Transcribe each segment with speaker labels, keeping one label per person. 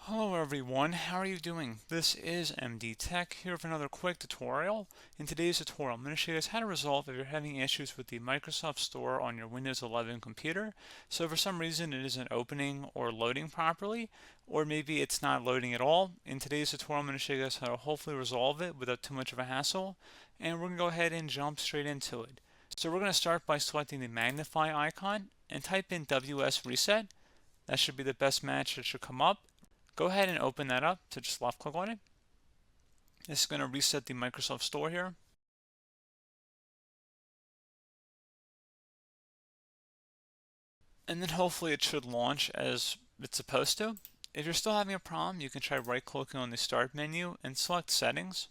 Speaker 1: Hello everyone, how are you doing? This is MD Tech here with another quick tutorial. In today's tutorial, I'm going to show you guys how to resolve if you're having issues with the Microsoft Store on your Windows 11 computer. So for some reason it isn't opening or loading properly, or maybe it's not loading at all. In today's tutorial, I'm going to show you guys how to hopefully resolve it without too much of a hassle, and we're going to go ahead and jump straight into it. So we're going to start by selecting the magnify icon and type in WS Reset. That should be the best match that should come up. Go ahead and open that up to just left click on it. This is going to reset the Microsoft Store here. And then hopefully it should launch as it's supposed to. If you're still having a problem, you can try right clicking on the start menu and select settings.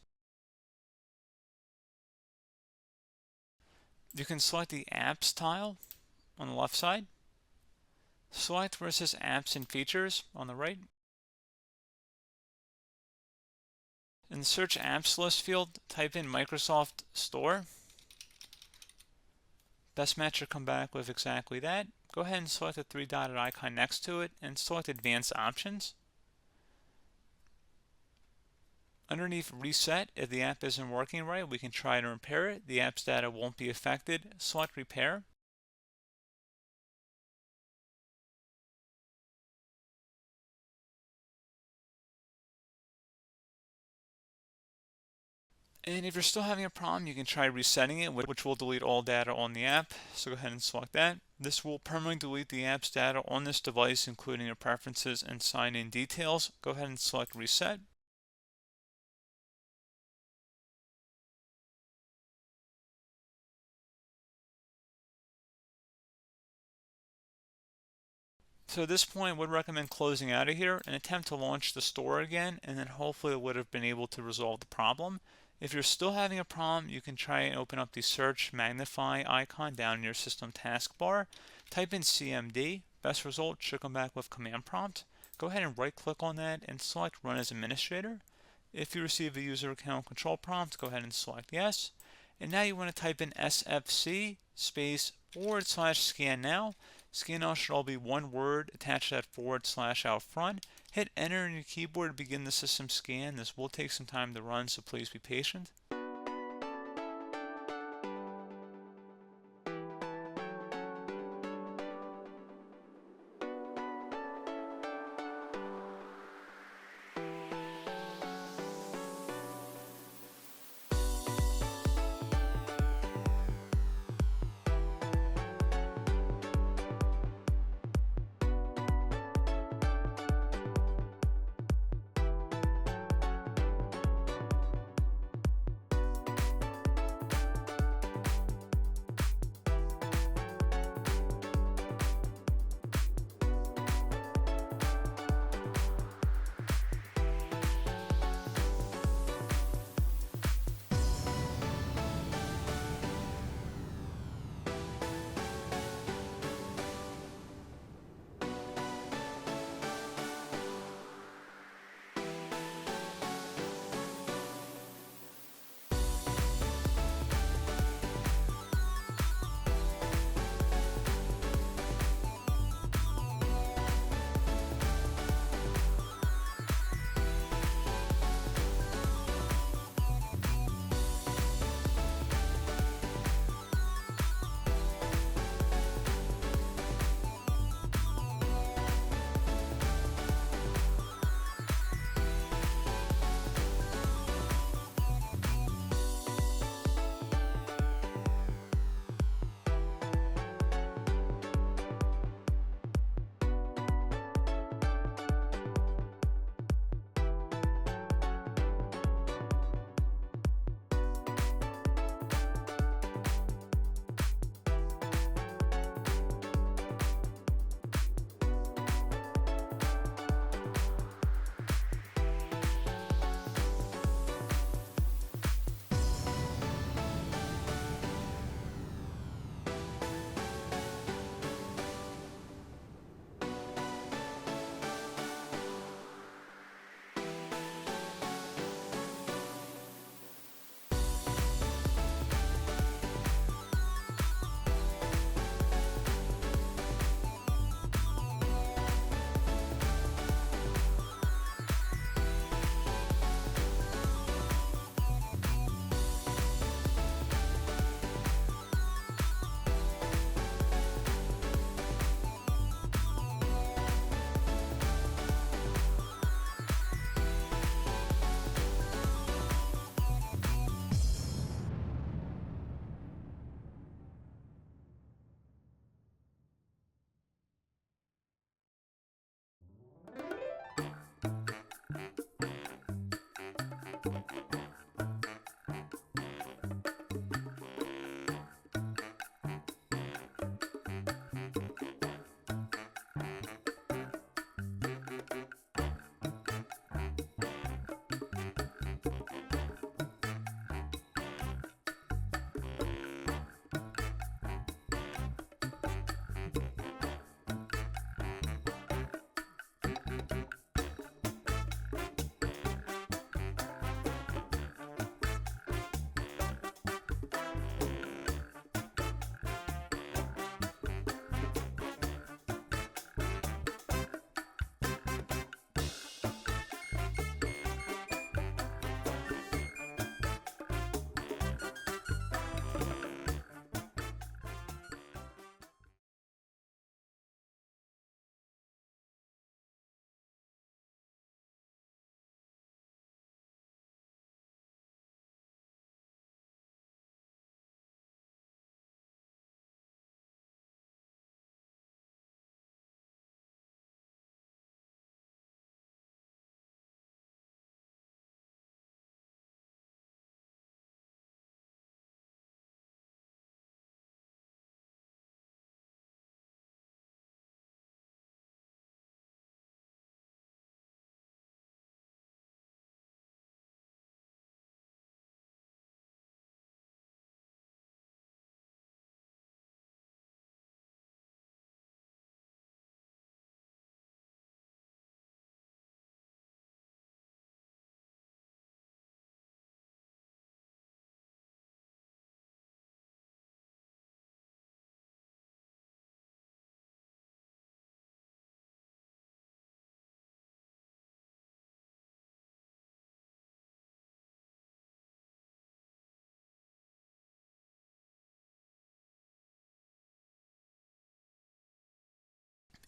Speaker 1: You can select the apps tile on the left side. Select where it says apps and features on the right. In the search apps list field, type in Microsoft Store. Best match will come back with exactly that. Go ahead and select the three-dotted icon next to it and select Advanced Options. Underneath Reset, if the app isn't working right, we can try to repair it. The app's data won't be affected. Select Repair. And if you're still having a problem, you can try resetting it, which will delete all data on the app. So go ahead and select that. This will permanently delete the app's data on this device, including your preferences and sign-in details. Go ahead and select Reset. So at this point, I would recommend closing out of here and attempt to launch the store again, and then hopefully it would have been able to resolve the problem. If you're still having a problem, you can try and open up the search magnify icon down in your system taskbar. Type in CMD. Best result should come back with command prompt. Go ahead and right click on that and select run as administrator. If you receive a user account control prompt, go ahead and select yes. And now you want to type in SFC space / scan now. Scan now should all be one word attached to that / out front. Hit enter on your keyboard to begin the system scan. This will take some time to run, so please be patient.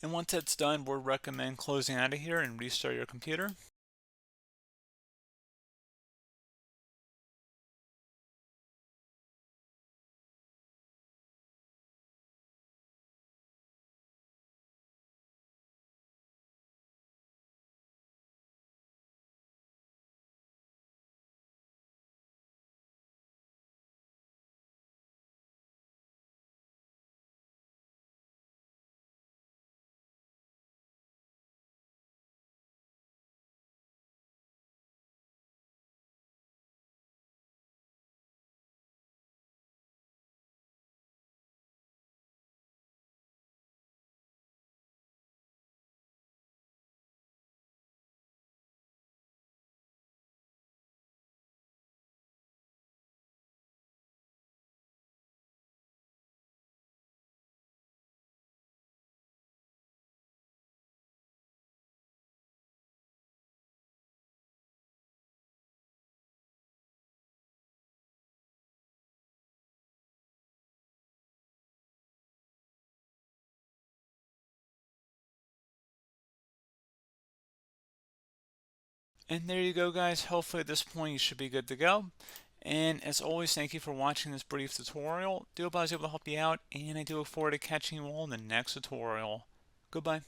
Speaker 1: And once that's done, we'll recommend closing out of here and restart your computer. And there you go, guys. Hopefully at this point you should be good to go. And as always, thank you for watching this brief tutorial. Do hope I was able to help you out, and I do look forward to catching you all in the next tutorial. Goodbye.